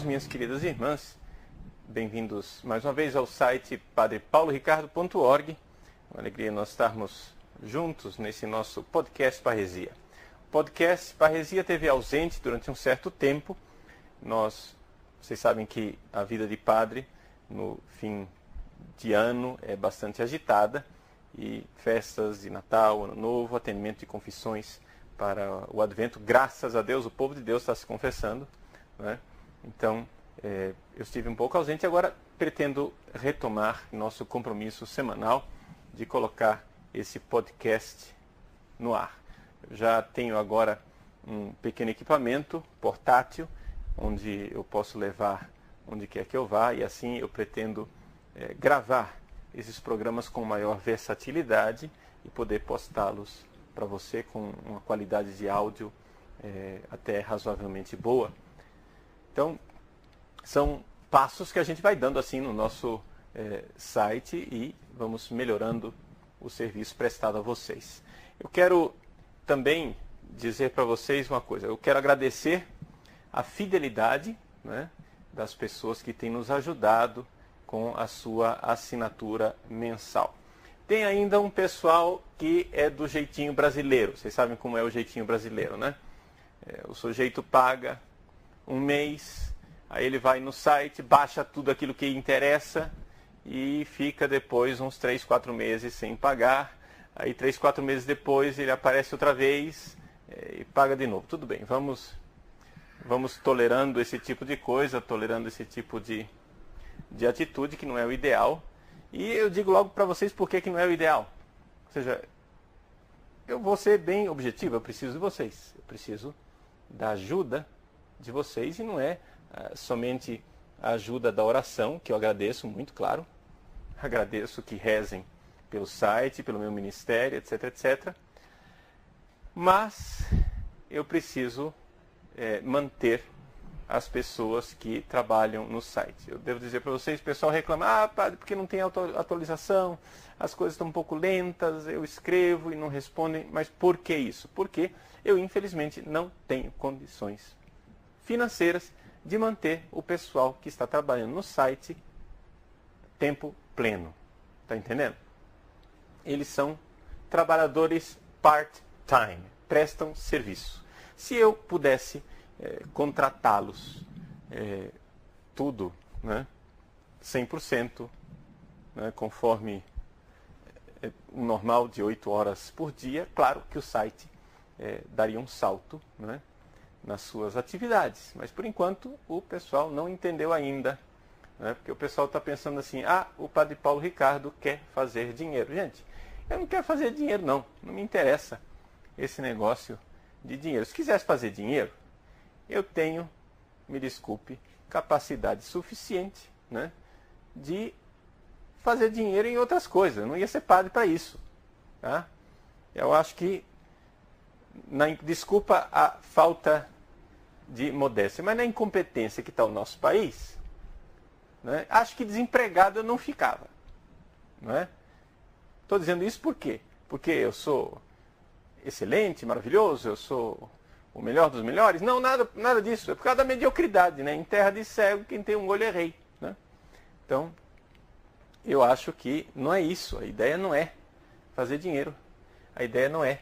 Minhas queridas irmãs, bem-vindos mais uma vez ao site padrepauloricardo.org. Uma alegria nós estarmos juntos nesse nosso podcast Parresia. O podcast Parresia teve ausente durante um certo tempo. Vocês sabem que a vida de padre no fim de ano é bastante agitada, e festas de Natal, Ano Novo, atendimento de confissões para o Advento, graças a Deus, o povo de Deus está se confessando, né? Então, eu estive um pouco ausente e agora pretendo retomar nosso compromisso semanal de colocar esse podcast no ar. Eu já tenho agora um pequeno equipamento portátil, onde eu posso levar onde quer que eu vá, e assim eu pretendo gravar esses programas com maior versatilidade e poder postá-los para você com uma qualidade de áudio até razoavelmente boa. Então, são passos que a gente vai dando assim no nosso site e vamos melhorando o serviço prestado a vocês. Eu quero também dizer para vocês uma coisa. Eu quero agradecer a fidelidade, né, das pessoas que têm nos ajudado com a sua assinatura mensal. Tem ainda um pessoal que é do jeitinho brasileiro. Vocês sabem como é o jeitinho brasileiro, né? O sujeito paga um mês, aí ele vai no site, baixa tudo aquilo que interessa e fica depois uns 3, 4 meses sem pagar. Aí 3, 4 meses depois ele aparece outra vez e paga de novo. Tudo bem, vamos tolerando esse tipo de coisa, tolerando esse tipo de atitude que não é o ideal. E eu digo logo para vocês por que não é o ideal. Ou seja, eu vou ser bem objetivo, eu preciso de vocês. Eu preciso da ajuda de vocês, e não é somente a ajuda da oração, que eu agradeço muito, claro. Agradeço que rezem pelo site, pelo meu ministério, etc, etc. Mas eu preciso manter as pessoas que trabalham no site. Eu devo dizer para vocês, o pessoal reclama, padre, porque não tem atualização, as coisas estão um pouco lentas, eu escrevo e não respondem. Mas por que isso? Porque eu, infelizmente, não tenho condições financeiras de manter o pessoal que está trabalhando no site tempo pleno. Está entendendo? Eles são trabalhadores part-time, prestam serviço. Se eu pudesse contratá-los tudo, né, 100%, né, conforme o normal de 8 horas por dia, claro que o site daria um salto, né, nas suas atividades. Mas, por enquanto, o pessoal não entendeu ainda, né? Porque o pessoal está pensando assim, o Padre Paulo Ricardo quer fazer dinheiro. Gente, eu não quero fazer dinheiro, não. Não me interessa esse negócio de dinheiro. Se quisesse fazer dinheiro, eu tenho, me desculpe, capacidade suficiente, né, de fazer dinheiro em outras coisas. Eu não ia ser padre para isso. Tá? Eu acho que, desculpa a falta de modéstia, mas na incompetência que está o nosso país, né, acho que desempregado eu não ficava. Estou dizendo isso por quê? Porque eu sou excelente, maravilhoso, eu sou o melhor dos melhores? Não, nada disso. É por causa da mediocridade, né? Em terra de cego, quem tem um olho é rei, né? Então, eu acho que não é isso. A ideia não é fazer dinheiro. A ideia não é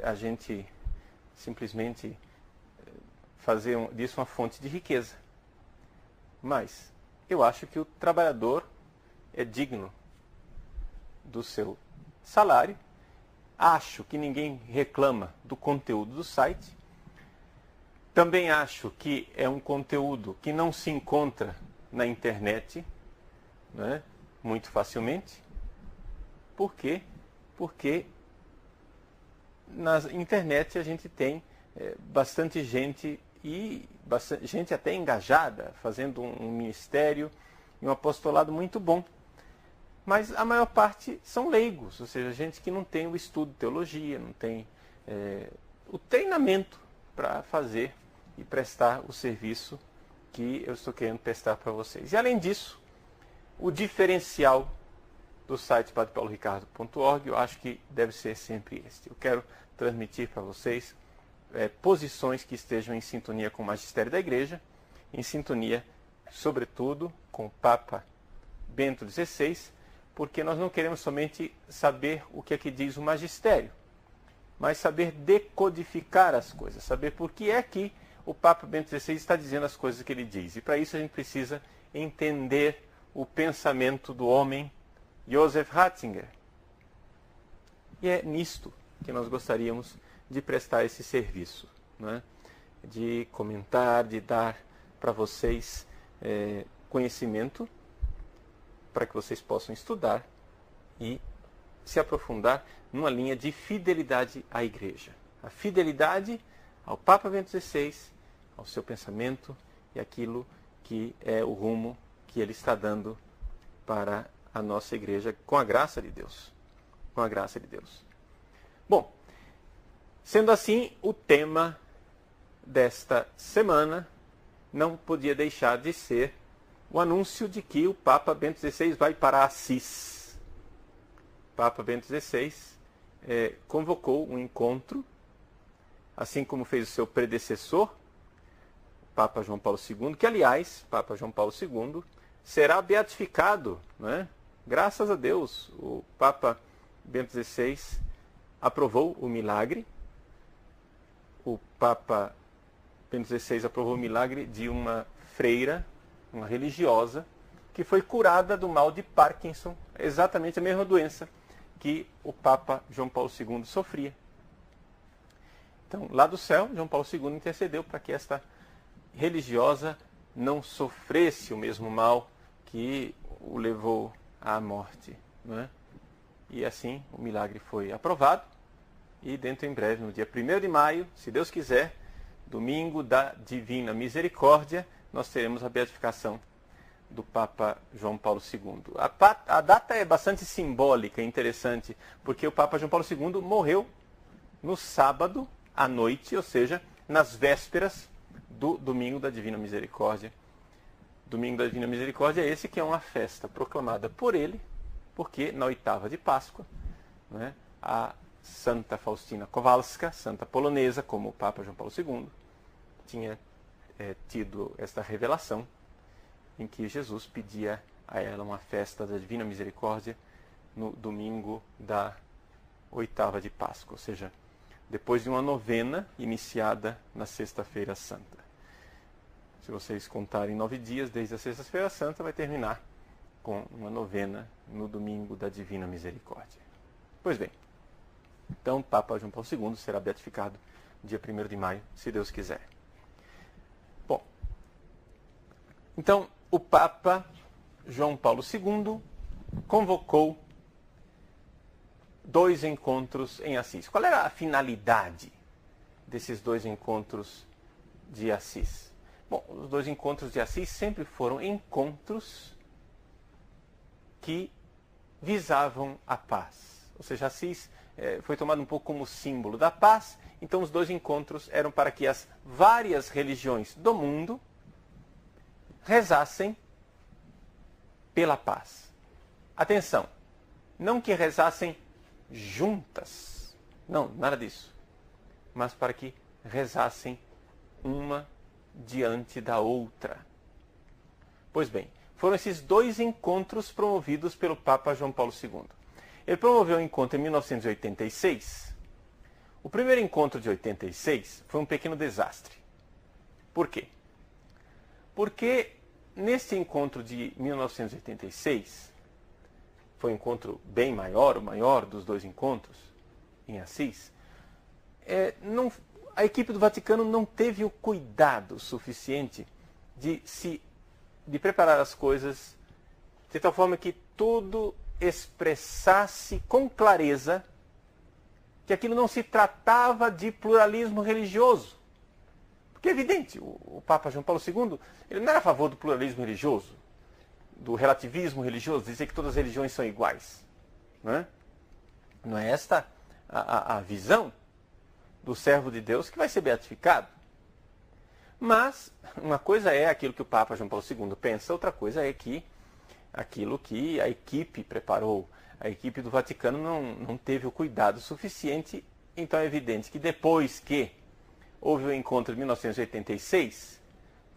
a gente simplesmente fazer disso uma fonte de riqueza. Mas eu acho que o trabalhador é digno do seu salário. Acho que ninguém reclama do conteúdo do site. Também acho que é um conteúdo que não se encontra na internet, né, muito facilmente. Por quê? Porque na internet a gente tem bastante gente, e bastante gente até engajada, fazendo um ministério e um apostolado muito bom. Mas a maior parte são leigos, ou seja, gente que não tem o estudo de teologia, não tem o treinamento para fazer e prestar o serviço que eu estou querendo prestar para vocês. E além disso, o diferencial do site padrepauloricardo.org, eu acho que deve ser sempre este. Eu quero transmitir para vocês posições que estejam em sintonia com o magistério da Igreja, em sintonia, sobretudo, com o Papa Bento XVI, porque nós não queremos somente saber o que é que diz o magistério, mas saber decodificar as coisas, saber por que é que o Papa Bento XVI está dizendo as coisas que ele diz. E para isso a gente precisa entender o pensamento do homem Joseph Ratzinger. E é nisto que nós gostaríamos de prestar esse serviço, né? De comentar, de dar para vocês conhecimento, para que vocês possam estudar e se aprofundar numa linha de fidelidade à Igreja. A fidelidade ao Papa Bento XVI, ao seu pensamento e aquilo que é o rumo que ele está dando para a nossa Igreja, com a graça de Deus. Com a graça de Deus. Bom, sendo assim, o tema desta semana não podia deixar de ser o anúncio de que o Papa Bento XVI vai para Assis. O Papa Bento XVI convocou um encontro, assim como fez o seu predecessor, o Papa João Paulo II, que, aliás, Papa João Paulo II será beatificado, né? Graças a Deus, o Papa Bento XVI aprovou o milagre. O Papa Bento XVI aprovou o milagre de uma freira, uma religiosa, que foi curada do mal de Parkinson, exatamente a mesma doença que o Papa João Paulo II sofria. Então, lá do céu, João Paulo II intercedeu para que esta religiosa não sofresse o mesmo mal que o levou à morte, não é? E assim o milagre foi aprovado e dentro em breve, no dia 1º de maio, se Deus quiser, domingo da Divina Misericórdia, nós teremos a beatificação do Papa João Paulo II. A data é bastante simbólica e interessante, porque o Papa João Paulo II morreu no sábado à noite, ou seja, nas vésperas do Domingo da Divina Misericórdia. Domingo da Divina Misericórdia é esse que é uma festa proclamada por ele, porque na oitava de Páscoa, né, a Santa Faustina Kowalska, santa polonesa, como o Papa João Paulo II, tinha tido esta revelação em que Jesus pedia a ela uma festa da Divina Misericórdia no domingo da oitava de Páscoa, ou seja, depois de uma novena iniciada na Sexta-feira Santa. Se vocês contarem 9 dias desde a Sexta-feira Santa, vai terminar com uma novena no domingo da Divina Misericórdia. Pois bem, então o Papa João Paulo II será beatificado dia 1º de maio, se Deus quiser. Bom, então o Papa João Paulo II convocou 2 encontros em Assis. Qual era a finalidade desses 2 encontros de Assis? Bom, os 2 encontros de Assis sempre foram encontros que visavam a paz. Ou seja, Assis foi tomado um pouco como símbolo da paz, então os 2 encontros eram para que as várias religiões do mundo rezassem pela paz. Atenção, não que rezassem juntas, não, nada disso, mas para que rezassem uma diante da outra. Pois bem, foram esses 2 encontros promovidos pelo Papa João Paulo II. Ele promoveu um encontro em 1986. O primeiro encontro de 86 foi um pequeno desastre. Por quê? Porque nesse encontro de 1986, foi um encontro bem maior, o maior dos 2 encontros em Assis, a equipe do Vaticano não teve o cuidado suficiente de preparar as coisas de tal forma que tudo expressasse com clareza que aquilo não se tratava de pluralismo religioso. Porque é evidente, o Papa João Paulo II, ele não era a favor do pluralismo religioso, do relativismo religioso, dizer que todas as religiões são iguais. Não é esta a visão do servo de Deus que vai ser beatificado. Mas uma coisa é aquilo que o Papa João Paulo II pensa, outra coisa é que aquilo que a equipe preparou. A equipe do Vaticano não teve o cuidado suficiente, então é evidente que depois que houve o encontro de 1986,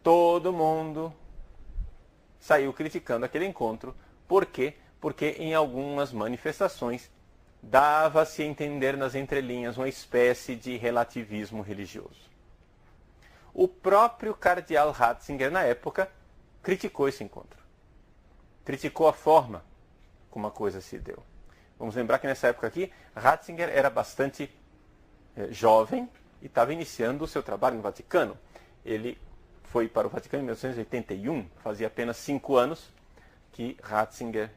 todo mundo saiu criticando aquele encontro. Por quê? Porque em algumas manifestações dava-se a entender nas entrelinhas uma espécie de relativismo religioso. O próprio cardeal Ratzinger, na época, criticou esse encontro. Criticou a forma como a coisa se deu. Vamos lembrar que nessa época aqui, Ratzinger era bastante jovem e estava iniciando o seu trabalho no Vaticano. Ele foi para o Vaticano em 1981, fazia apenas 5 anos que Ratzinger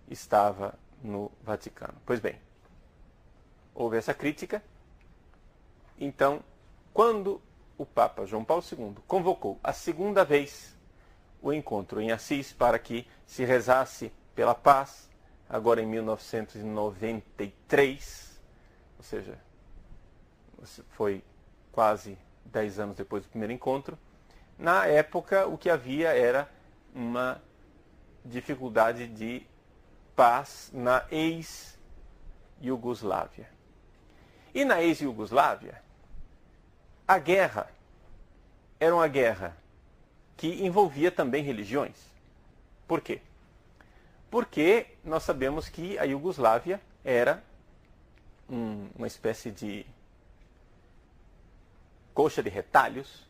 estava no Vaticano. Pois bem, houve essa crítica. Então, quando o Papa João Paulo II convocou a segunda vez o encontro em Assis para que se rezasse pela paz, agora em 1993, ou seja, foi quase 10 anos depois do primeiro encontro, na época o que havia era uma dificuldade de paz na ex-Iugoslávia. E na ex-Iugoslávia, a guerra era uma guerra que envolvia também religiões. Por quê? Porque nós sabemos que a Iugoslávia era uma espécie de coxa de retalhos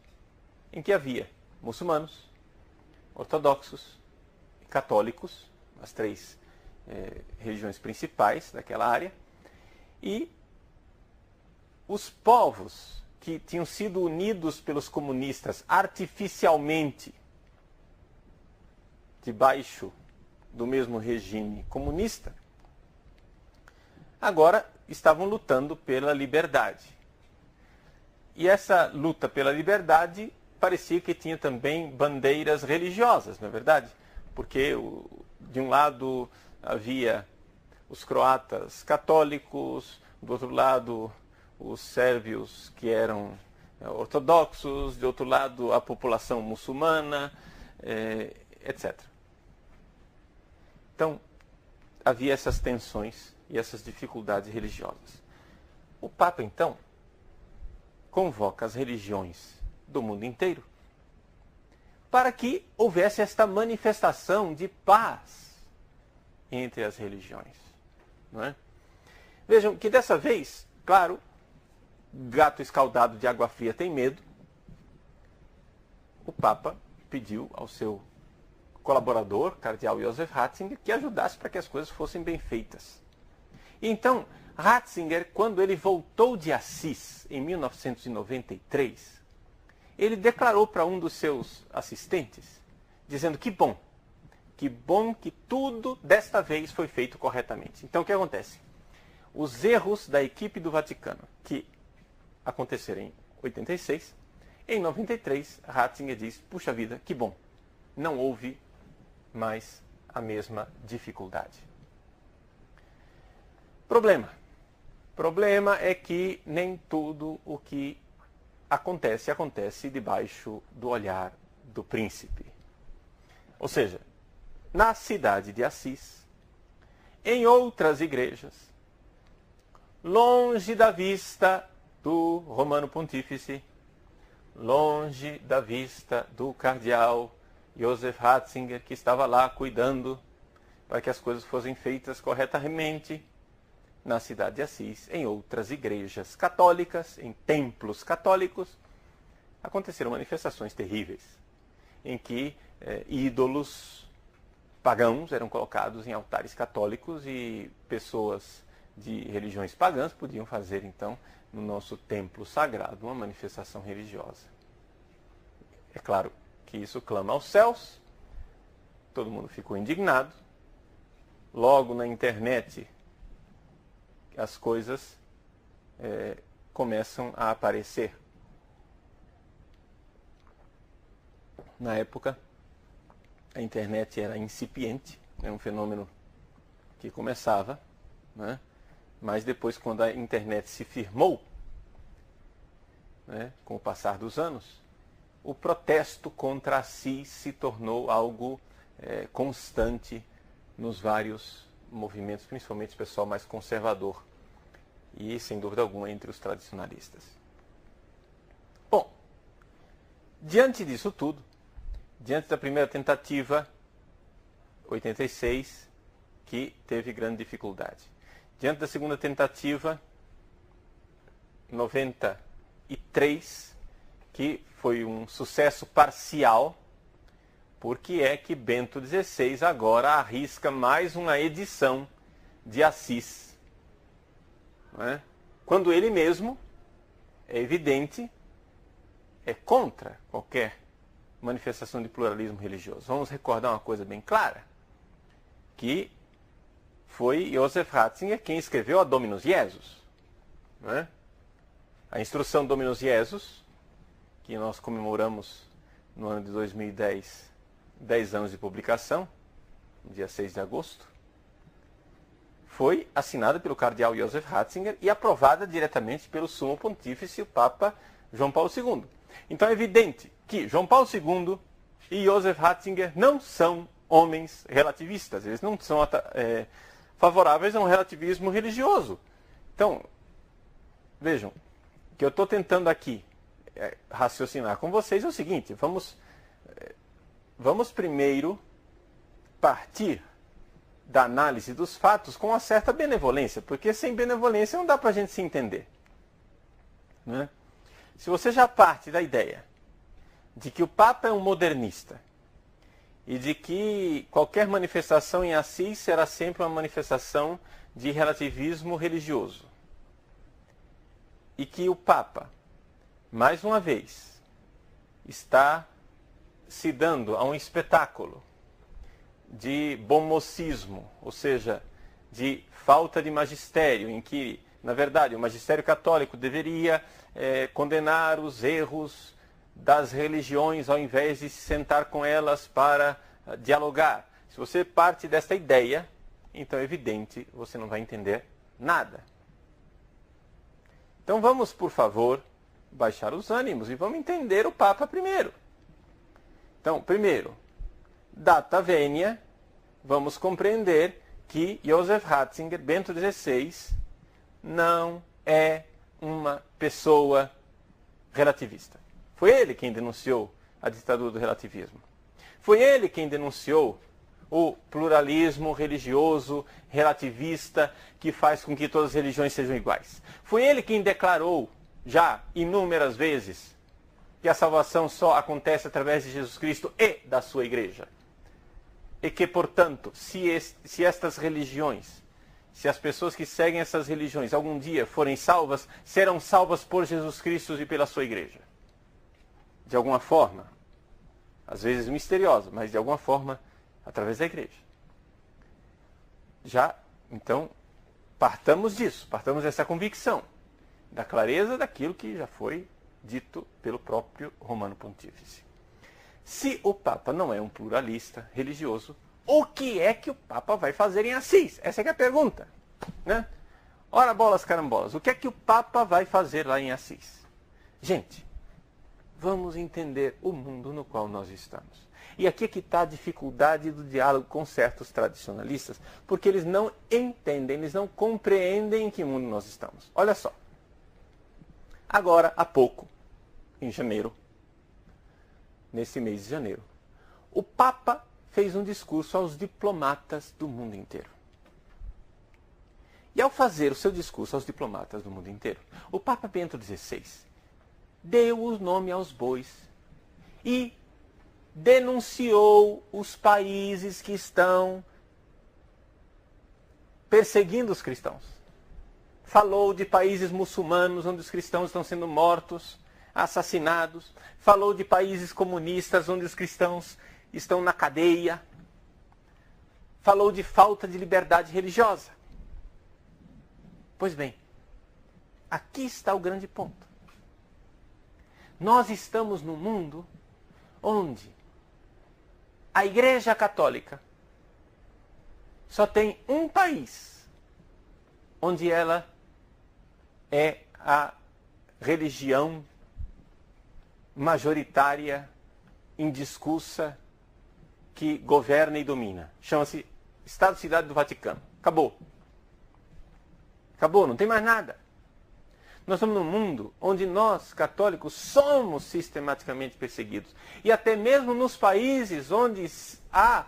em que havia muçulmanos, ortodoxos e católicos, as 3 religiões principais daquela área, e os povos que tinham sido unidos pelos comunistas artificialmente debaixo do mesmo regime comunista, agora estavam lutando pela liberdade. E essa luta pela liberdade parecia que tinha também bandeiras religiosas, não é verdade? Porque de um lado havia os croatas católicos, do outro lado os sérvios que eram ortodoxos, de outro lado a população muçulmana, etc. Então, havia essas tensões e essas dificuldades religiosas. O Papa, então, convoca as religiões do mundo inteiro para que houvesse esta manifestação de paz entre as religiões. Não é? Vejam que dessa vez, claro, gato escaldado de água fria tem medo. O Papa pediu ao seu colaborador, cardeal Joseph Ratzinger, que ajudasse para que as coisas fossem bem feitas. E então, Ratzinger, quando ele voltou de Assis, em 1993, ele declarou para um dos seus assistentes, dizendo que bom que tudo desta vez foi feito corretamente. Então, o que acontece? Os erros da equipe do Vaticano, que aconteceram em 86, em 93, Ratzinger diz, puxa vida, que bom, não houve mais a mesma dificuldade. Problema é que nem tudo o que acontece debaixo do olhar do príncipe. Ou seja, na cidade de Assis, em outras igrejas, longe da vista do Romano Pontífice, longe da vista do cardeal Joseph Ratzinger, que estava lá cuidando para que as coisas fossem feitas corretamente, na cidade de Assis, em outras igrejas católicas, em templos católicos, aconteceram manifestações terríveis, em que ídolos pagãos eram colocados em altares católicos e pessoas de religiões pagãs podiam fazer, então, no nosso templo sagrado, uma manifestação religiosa. É claro que isso clama aos céus, todo mundo ficou indignado. Logo na internet, as coisas começam a aparecer. Na época, a internet era incipiente, era um fenômeno que começava, né? Mas depois, quando a internet se firmou, né, com o passar dos anos, o protesto contra Assis se tornou algo constante nos vários movimentos, principalmente o pessoal mais conservador e, sem dúvida alguma, entre os tradicionalistas. Bom, diante disso tudo, diante da primeira tentativa, 86, que teve grande dificuldade. Diante da segunda tentativa, 93, que foi um sucesso parcial, porque é que Bento XVI agora arrisca mais uma edição de Assis. Não é? Quando ele mesmo, é evidente, é contra qualquer manifestação de pluralismo religioso. Vamos recordar uma coisa bem clara, que foi Joseph Ratzinger quem escreveu a Dominus Jesus. Não é? A instrução Dominus Jesus, que nós comemoramos no ano de 2010, 10 anos de publicação, no dia 6 de agosto, foi assinada pelo cardeal Joseph Ratzinger e aprovada diretamente pelo Sumo Pontífice, o Papa João Paulo II. Então é evidente que João Paulo II e Joseph Ratzinger não são homens relativistas, eles não são favoráveis a um relativismo religioso. Então, vejam, o que eu estou tentando aqui raciocinar com vocês é o seguinte: vamos primeiro partir da análise dos fatos com uma certa benevolência, porque sem benevolência não dá para a gente se entender. Né? Se você já parte da ideia de que o Papa é um modernista e de que qualquer manifestação em Assis será sempre uma manifestação de relativismo religioso, e que o Papa, mais uma vez, está se dando a um espetáculo de bom-mocismo, ou seja, de falta de magistério, em que, na verdade, o magistério católico deveria condenar os erros das religiões ao invés de se sentar com elas para dialogar. Se você parte desta ideia, então é evidente, você não vai entender nada. Então vamos, por favor, baixar os ânimos e vamos entender o Papa primeiro. Então, primeiro, data venia, vamos compreender que Joseph Ratzinger, Bento XVI, não é uma pessoa relativista. Foi ele quem denunciou a ditadura do relativismo. Foi ele quem denunciou o pluralismo religioso, relativista, que faz com que todas as religiões sejam iguais. Foi ele quem declarou, já inúmeras vezes, que a salvação só acontece através de Jesus Cristo e da sua igreja. E que, portanto, se estas religiões, se as pessoas que seguem essas religiões algum dia forem salvas, serão salvas por Jesus Cristo e pela sua igreja. De alguma forma, às vezes misteriosa, mas de alguma forma, através da igreja. Já, então, partamos disso, partamos dessa convicção, da clareza daquilo que já foi dito pelo próprio Romano Pontífice. Se o Papa não é um pluralista religioso, o que é que o Papa vai fazer em Assis? Essa é que é a pergunta. Né? Ora, bolas carambolas, o que é que o Papa vai fazer lá em Assis? Gente, vamos entender o mundo no qual nós estamos. E aqui é que está a dificuldade do diálogo com certos tradicionalistas, porque eles não entendem, eles não compreendem em que mundo nós estamos. Olha só. Agora, há pouco, em janeiro, nesse mês de janeiro, o Papa fez um discurso aos diplomatas do mundo inteiro. E ao fazer o seu discurso aos diplomatas do mundo inteiro, o Papa Bento XVI deu o nome aos bois e denunciou os países que estão perseguindo os cristãos. Falou de países muçulmanos onde os cristãos estão sendo mortos, assassinados. Falou de países comunistas onde os cristãos estão na cadeia. Falou de falta de liberdade religiosa. Pois bem, aqui está o grande ponto. Nós estamos num mundo onde a Igreja Católica só tem um país onde ela é a religião majoritária, indiscussa, que governa e domina. Chama-se Estado-Cidade do Vaticano. Acabou. Acabou, não tem mais nada. Nós estamos num mundo onde nós, católicos, somos sistematicamente perseguidos. E até mesmo nos países onde há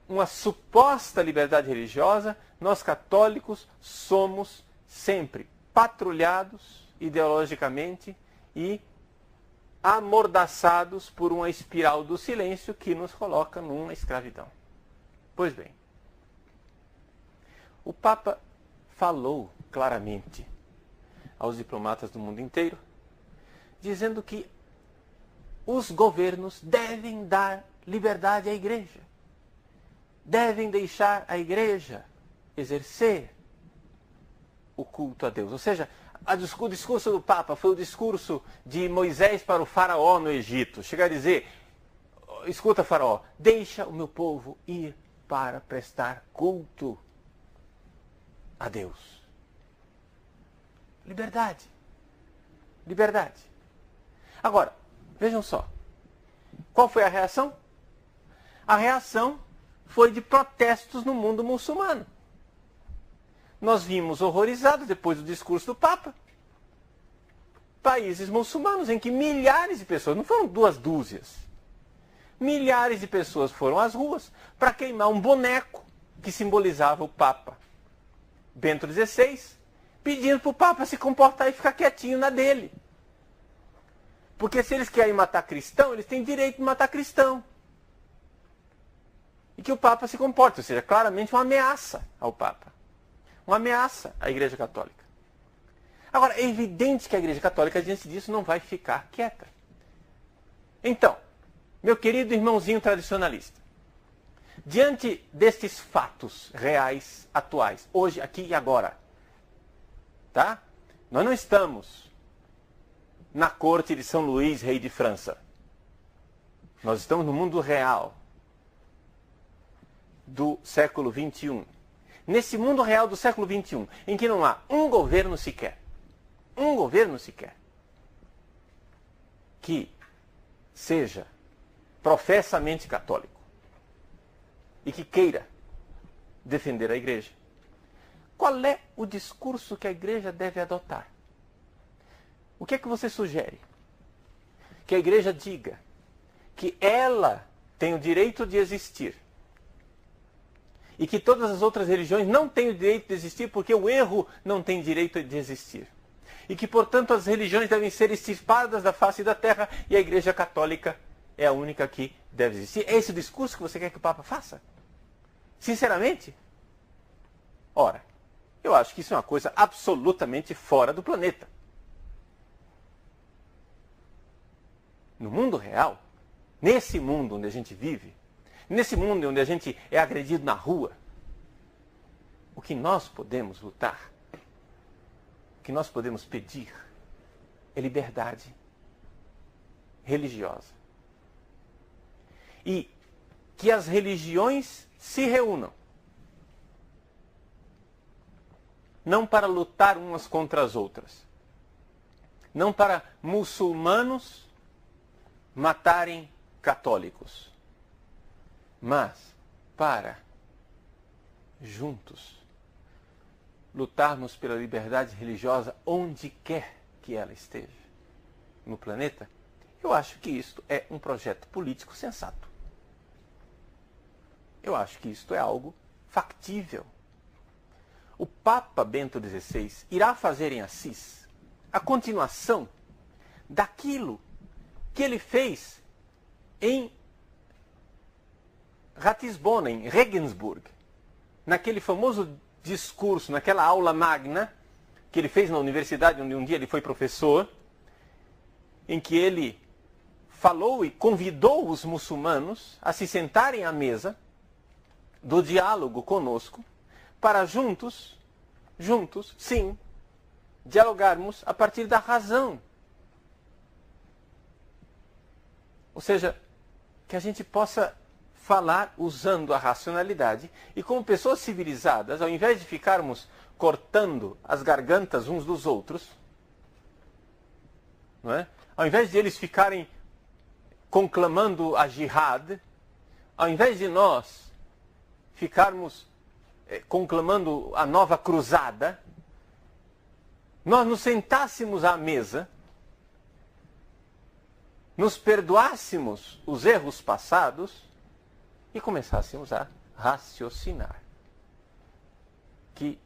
uma suposta liberdade religiosa, nós, católicos, somos sempre patrulhados ideologicamente e amordaçados por uma espiral do silêncio que nos coloca numa escravidão. Pois bem, o Papa falou claramente aos diplomatas do mundo inteiro, dizendo que os governos devem dar liberdade à Igreja, devem deixar a Igreja exercer o culto a Deus. Ou seja, o discurso do Papa foi o discurso de Moisés para o faraó no Egito. Chega a dizer, escuta, faraó, deixa o meu povo ir para prestar culto a Deus. Liberdade. Liberdade. Agora, vejam só. Qual foi a reação? A reação foi de protestos no mundo muçulmano. Nós vimos horrorizados, depois do discurso do Papa, países muçulmanos em que milhares de pessoas, não foram 2 dúzias, milhares de pessoas foram às ruas para queimar um boneco que simbolizava o Papa Bento XVI, pedindo para o Papa se comportar e ficar quietinho na dele. Porque se eles querem matar cristão, eles têm direito de matar cristão. E que o Papa se comporte, ou seja, claramente uma ameaça ao Papa. Uma ameaça à Igreja Católica. Agora, é evidente que a Igreja Católica, diante disso, não vai ficar quieta. Então, meu querido irmãozinho tradicionalista, diante destes fatos reais, atuais, hoje, aqui e agora, tá? Nós não estamos na corte de São Luís, rei de França. Nós estamos no mundo real do século XXI. Nesse mundo real do século XXI, em que não há um governo sequer, que seja professamente católico e que queira defender a Igreja, qual é o discurso que a Igreja deve adotar? O que é que você sugere? Que a Igreja diga que ela tem o direito de existir e que todas as outras religiões não têm o direito de existir porque o erro não tem direito de existir. E que, portanto, as religiões devem ser extirpadas da face da terra e a Igreja Católica é a única que deve existir. É esse o discurso que você quer que o Papa faça? Sinceramente? Ora, eu acho que isso é uma coisa absolutamente fora do planeta. No mundo real, nesse mundo onde a gente vive, nesse mundo onde a gente é agredido na rua, o que nós podemos lutar, o que nós podemos pedir é liberdade religiosa. E que as religiões se reúnam, não para lutar umas contra as outras, não para muçulmanos matarem católicos, mas para, juntos, lutarmos pela liberdade religiosa onde quer que ela esteja no planeta. Eu acho que isto é um projeto político sensato. Eu acho que isto é algo factível. O Papa Bento XVI irá fazer em Assis a continuação daquilo que ele fez em Ratisbona, em Regensburg, naquele famoso discurso, naquela aula magna que ele fez na universidade, onde um dia ele foi professor, em que ele falou e convidou os muçulmanos a se sentarem à mesa do diálogo conosco, para juntos, sim, dialogarmos a partir da razão. Ou seja, que a gente possa falar usando a racionalidade e como pessoas civilizadas, ao invés de ficarmos cortando as gargantas uns dos outros, não é? Ao invés de eles ficarem conclamando a jihad, ao invés de nós ficarmos conclamando a nova cruzada, nós nos sentássemos à mesa, nos perdoássemos os erros passados e começássemos a raciocinar que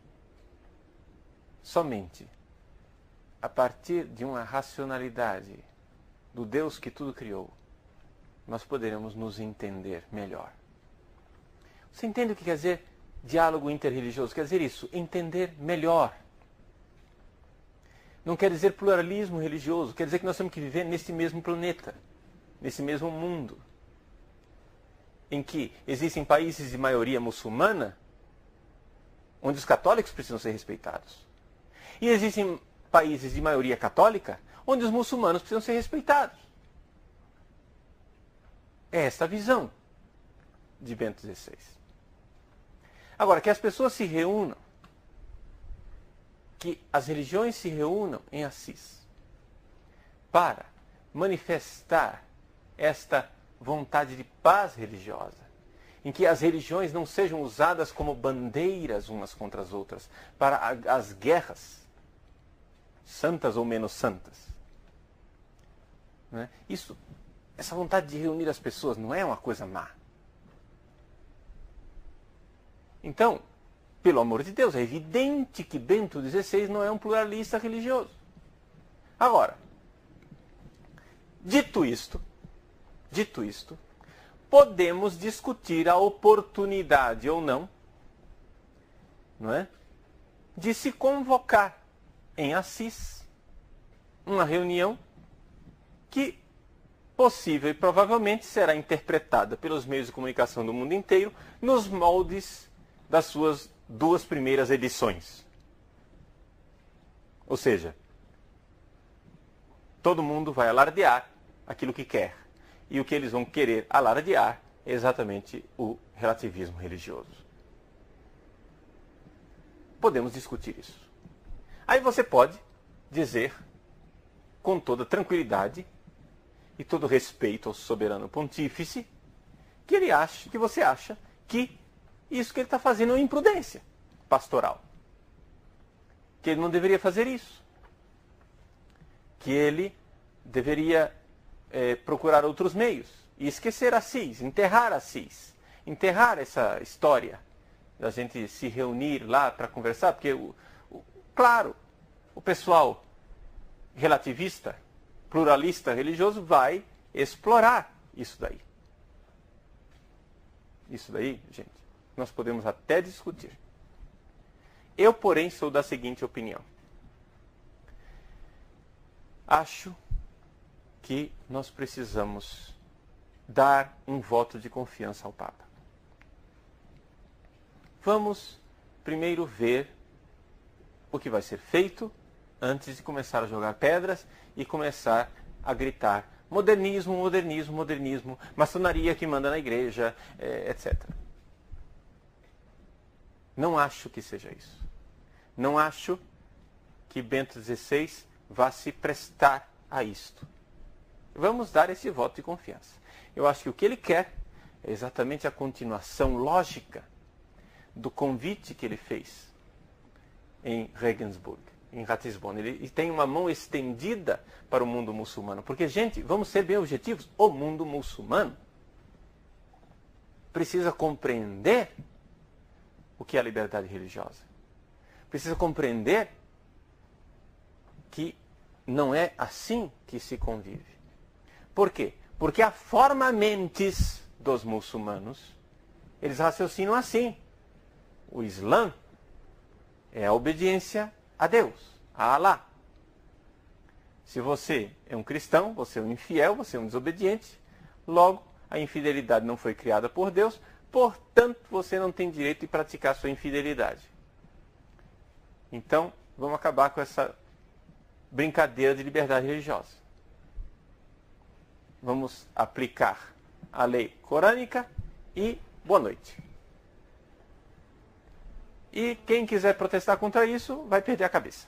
somente a partir de uma racionalidade do Deus que tudo criou, nós poderemos nos entender melhor. Você entende o que quer dizer diálogo interreligioso? Quer dizer isso, entender melhor. Não quer dizer pluralismo religioso, quer dizer que nós temos que viver nesse mesmo planeta, nesse mesmo mundo, em que existem países de maioria muçulmana, onde os católicos precisam ser respeitados. E existem países de maioria católica, onde os muçulmanos precisam ser respeitados. É esta a visão de Bento XVI. Agora, que as pessoas se reúnam, que as religiões se reúnam em Assis para manifestar esta vontade de paz religiosa, em que as religiões não sejam usadas como bandeiras umas contra as outras para as guerras, santas ou menos santas. Né? Essa vontade de reunir as pessoas não é uma coisa má. Então, pelo amor de Deus, é evidente que Bento XVI não é um pluralista religioso. Agora, dito isto, podemos discutir a oportunidade ou não é, de se convocar em Assis uma reunião que possível e provavelmente será interpretada pelos meios de comunicação do mundo inteiro nos moldes das suas 2 primeiras edições. Ou seja, todo mundo vai alardear aquilo que quer. E o que eles vão querer alardear é exatamente o relativismo religioso. Podemos discutir isso. Aí você pode dizer, com toda tranquilidade e todo respeito ao soberano pontífice, que você acha que isso que ele está fazendo é uma imprudência pastoral. Que ele não deveria fazer isso. Que ele deveria procurar outros meios. E esquecer Assis, enterrar Assis. Enterrar essa história da gente se reunir lá para conversar. Porque, claro, o pessoal relativista, pluralista religioso vai explorar isso daí. Isso daí, gente, nós podemos até discutir. Eu, porém, sou da seguinte opinião. Acho que nós precisamos dar um voto de confiança ao Papa. Vamos primeiro ver o que vai ser feito antes de começar a jogar pedras e começar a gritar modernismo, modernismo, modernismo, maçonaria que manda na igreja, etc. Não acho que seja isso. Não acho que Bento XVI vá se prestar a isto. Vamos dar esse voto de confiança. Eu acho que o que ele quer é exatamente a continuação lógica do convite que ele fez em Regensburg, em Ratisbona. Ele tem uma mão estendida para o mundo muçulmano. Porque, gente, vamos ser bem objetivos, o mundo muçulmano precisa compreender o que é a liberdade religiosa. Precisa compreender que não é assim que se convive. Por quê? Porque a forma mentis dos muçulmanos, eles raciocinam assim. O Islã é a obediência a Deus, a Alá. Se você é um cristão, você é um infiel, você é um desobediente, logo a infidelidade não foi criada por Deus, portanto você não tem direito de praticar sua infidelidade. Então, vamos acabar com essa brincadeira de liberdade religiosa. Vamos aplicar a lei corânica e boa noite. E quem quiser protestar contra isso, vai perder a cabeça.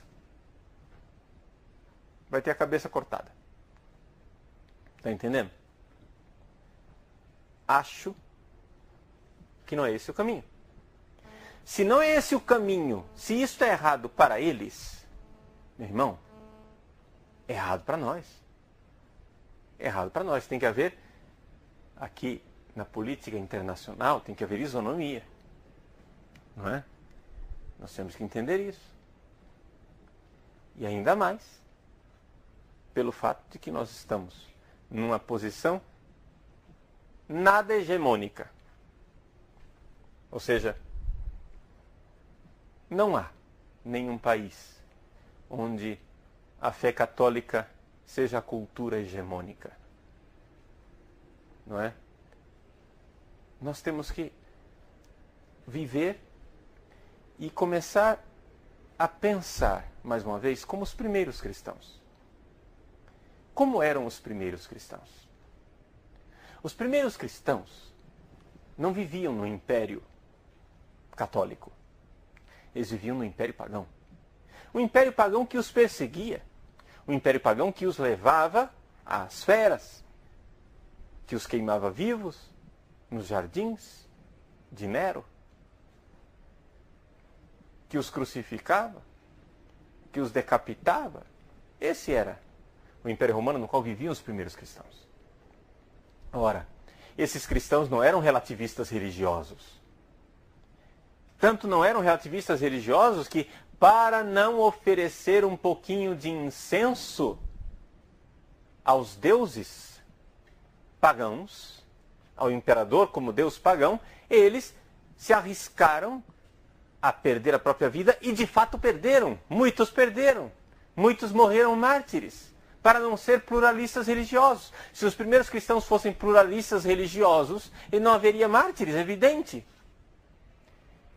Vai ter a cabeça cortada. Está entendendo? acho que não é esse o caminho. Se não é esse o caminho, se isto é errado para eles, meu irmão, é errado para nós. É errado para nós. Tem que haver, aqui na política internacional, tem que haver isonomia. Não é? Nós temos que entender isso. E ainda mais, pelo fato de que nós estamos numa posição nada hegemônica. Ou seja, não há nenhum país onde a fé católica seja a cultura hegemônica. Não é? Nós temos que viver e começar a pensar, mais uma vez, como os primeiros cristãos. Como eram os primeiros cristãos? Os primeiros cristãos não viviam no Império Católico. Eles viviam no Império Pagão. O Império Pagão que os perseguia. O Império Pagão que os levava às feras. Que os queimava vivos nos jardins de Nero. Que os crucificava. Que os decapitava. Esse era o Império Romano no qual viviam os primeiros cristãos. Ora, esses cristãos não eram relativistas religiosos. Tanto não eram relativistas religiosos que, para não oferecer um pouquinho de incenso aos deuses pagãos, ao imperador como deus pagão, eles se arriscaram a perder a própria vida e de fato perderam. Muitos perderam. Muitos morreram mártires para não ser pluralistas religiosos. Se os primeiros cristãos fossem pluralistas religiosos, não haveria mártires, é evidente.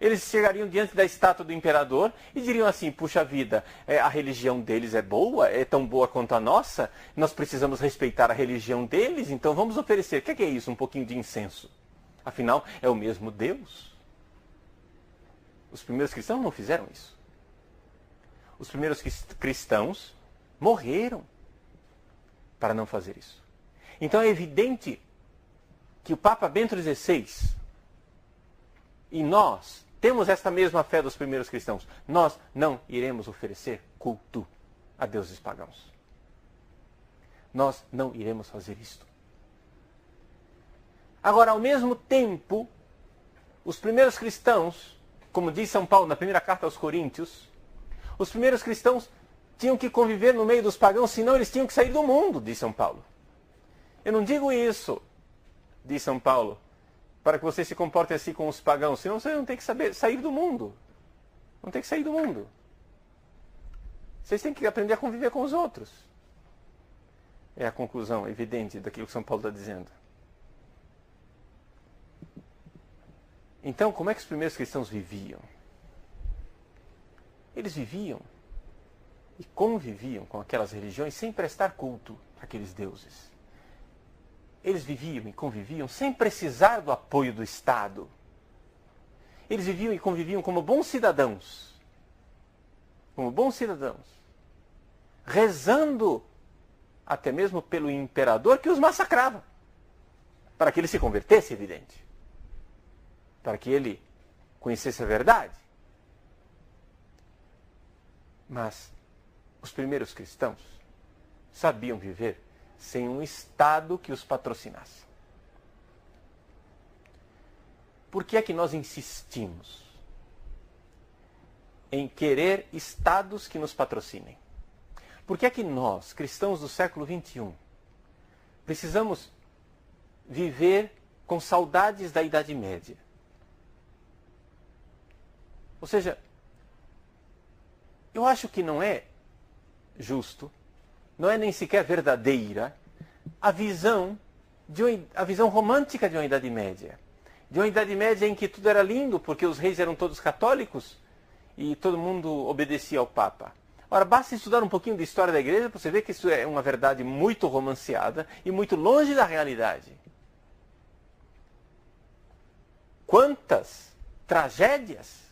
Eles chegariam diante da estátua do imperador e diriam assim, puxa vida, a religião deles é boa, é tão boa quanto a nossa, nós precisamos respeitar a religião deles, então vamos oferecer, o que é isso? Um pouquinho de incenso. Afinal, é o mesmo Deus. Os primeiros cristãos não fizeram isso. Os primeiros cristãos morreram para não fazer isso. Então é evidente que o Papa Bento XVI e nós temos esta mesma fé dos primeiros cristãos. Nós não iremos oferecer culto a deuses pagãos. Nós não iremos fazer isto. Agora, ao mesmo tempo, os primeiros cristãos, como diz São Paulo na primeira carta aos Coríntios, os primeiros cristãos tinham que conviver no meio dos pagãos, senão eles tinham que sair do mundo, diz São Paulo. Eu não digo isso, diz São Paulo, para que vocês se comportem assim com os pagãos, senão vocês não têm que sair do mundo. Não tem que sair do mundo. Vocês têm que aprender a conviver com os outros. É a conclusão evidente daquilo que São Paulo está dizendo. Então, como é que os primeiros cristãos viviam? Eles viviam e conviviam com aquelas religiões sem prestar culto àqueles deuses. Eles viviam e conviviam sem precisar do apoio do Estado. Eles viviam e conviviam como bons cidadãos. Como bons cidadãos. Rezando até mesmo pelo imperador que os massacrava. Para que ele se convertesse, evidente. Para que ele conhecesse a verdade. Mas os primeiros cristãos sabiam viver sem um Estado que os patrocinasse. Por que é que nós insistimos em querer Estados que nos patrocinem? Por que é que nós, cristãos do século XXI, precisamos viver com saudades da Idade Média? Ou seja, eu acho que não é justo, não é nem sequer verdadeira a visão romântica de uma Idade Média. De uma Idade Média em que tudo era lindo, porque os reis eram todos católicos e todo mundo obedecia ao Papa. Ora, basta estudar um pouquinho de história da Igreja para você ver que isso é uma verdade muito romanceada e muito longe da realidade. Quantas tragédias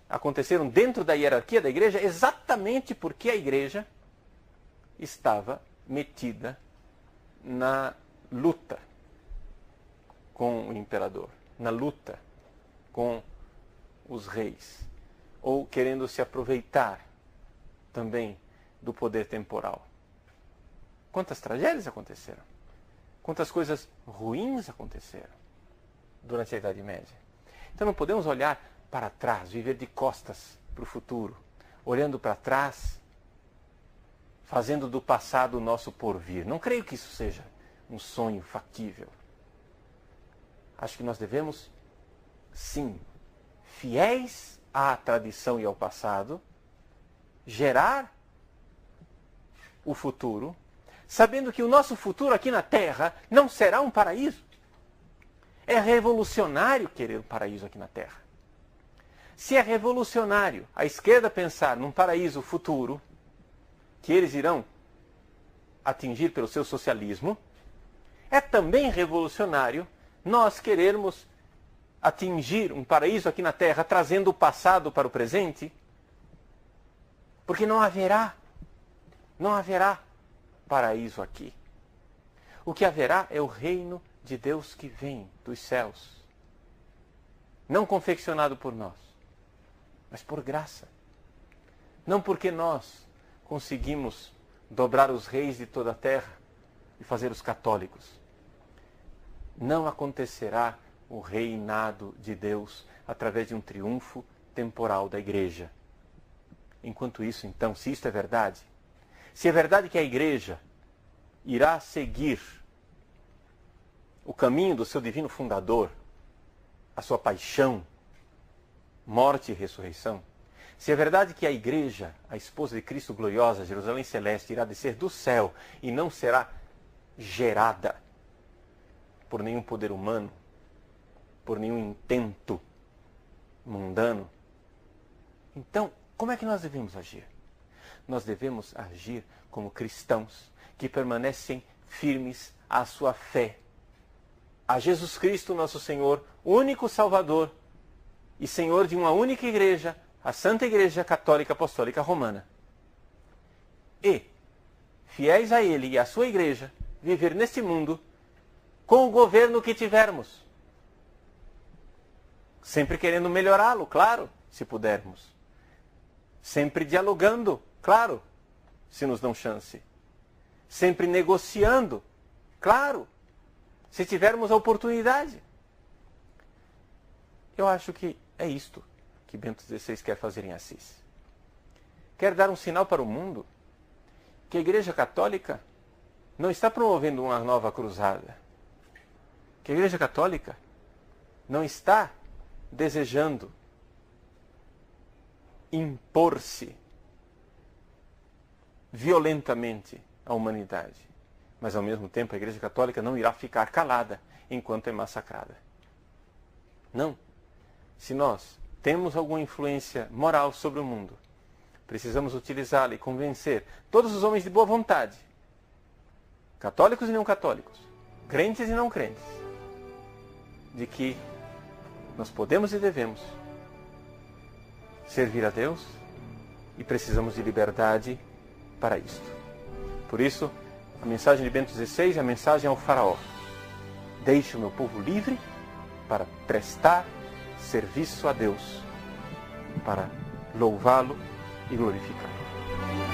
aconteceram dentro da hierarquia da Igreja exatamente porque a Igreja estava metida na luta o imperador, na luta com os reis, ou querendo se aproveitar também do poder temporal. Quantas tragédias aconteceram? Quantas coisas ruins aconteceram durante a Idade Média? Então não podemos olhar para trás, viver de costas para o futuro, olhando para trás, fazendo do passado o nosso porvir. Não creio que isso seja um sonho factível. Acho que nós devemos, sim, fiéis à tradição e ao passado, gerar o futuro, sabendo que o nosso futuro aqui na Terra não será um paraíso. É revolucionário querer um paraíso aqui na Terra. Se é revolucionário a esquerda pensar num paraíso futuro, que eles irão atingir pelo seu socialismo, é também revolucionário nós querermos atingir um paraíso aqui na Terra, trazendo o passado para o presente, porque não haverá paraíso aqui. O que haverá é o reino de Deus que vem dos céus, não confeccionado por nós, mas por graça. Não porque nós conseguimos dobrar os reis de toda a terra e fazer os católicos. Não acontecerá o reinado de Deus através de um triunfo temporal da igreja. Enquanto isso, então, se isto é verdade, se é verdade que a igreja irá seguir o caminho do seu divino fundador, a sua paixão, morte e ressurreição, se é verdade que a igreja, a esposa de Cristo gloriosa, Jerusalém celeste, irá descer do céu e não será gerada por nenhum poder humano, por nenhum intento mundano, então, como é que nós devemos agir? Nós devemos agir como cristãos que permanecem firmes à sua fé, a Jesus Cristo, nosso Senhor, único Salvador e Senhor de uma única igreja, a Santa Igreja Católica Apostólica Romana. E, fiéis a Ele e à sua igreja, viver neste mundo com o governo que tivermos. Sempre querendo melhorá-lo, claro, se pudermos. Sempre dialogando, claro, se nos dão chance. Sempre negociando, claro, se tivermos a oportunidade. Eu acho que é isto que Bento XVI quer fazer em Assis. Quer dar um sinal para o mundo que a Igreja Católica não está promovendo uma nova cruzada. Que a Igreja Católica não está desejando impor-se violentamente à humanidade. Mas, ao mesmo tempo, a Igreja Católica não irá ficar calada enquanto é massacrada. Não. Se nós temos alguma influência moral sobre o mundo, precisamos utilizá-la e convencer todos os homens de boa vontade, católicos e não católicos, crentes e não crentes, de que nós podemos e devemos servir a Deus e precisamos de liberdade para isto. Por isso, a mensagem de Bento XVI é a mensagem ao faraó. Deixe o meu povo livre para prestar serviço a Deus, para louvá-lo e glorificá-lo.